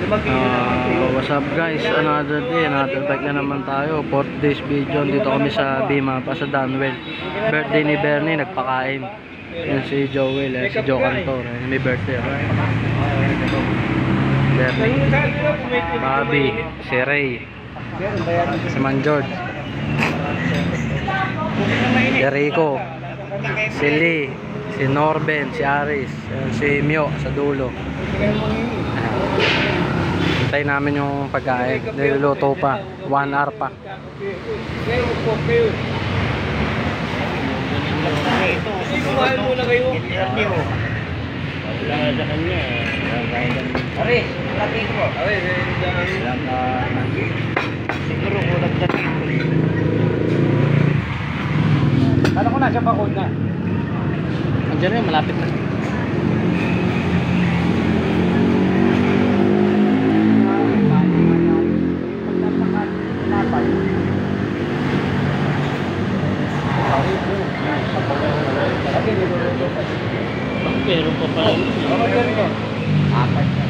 What's up guys, another day, another bike na naman tayo. 4th days video, dito kami sa Bima pa sa Dunwell. Birthday ni Bernie, nagpakain. Yan si Joel, si Joe Cantor, may birthday. Bernie, Bobby, si Ray, si Man George, si Rico, si Lee, si Norben, si Aris, si Mio sa dulo. Hintay namin yung pagkain. Niluluto pa. 1 hour pa. Mahal muna kayo. Wala sa kanya. Are, laki ko. Siguro kulang na dito. Kala ko na siya bakod na. Andiyan na yun, malapit na. Pero pa pala. Apat.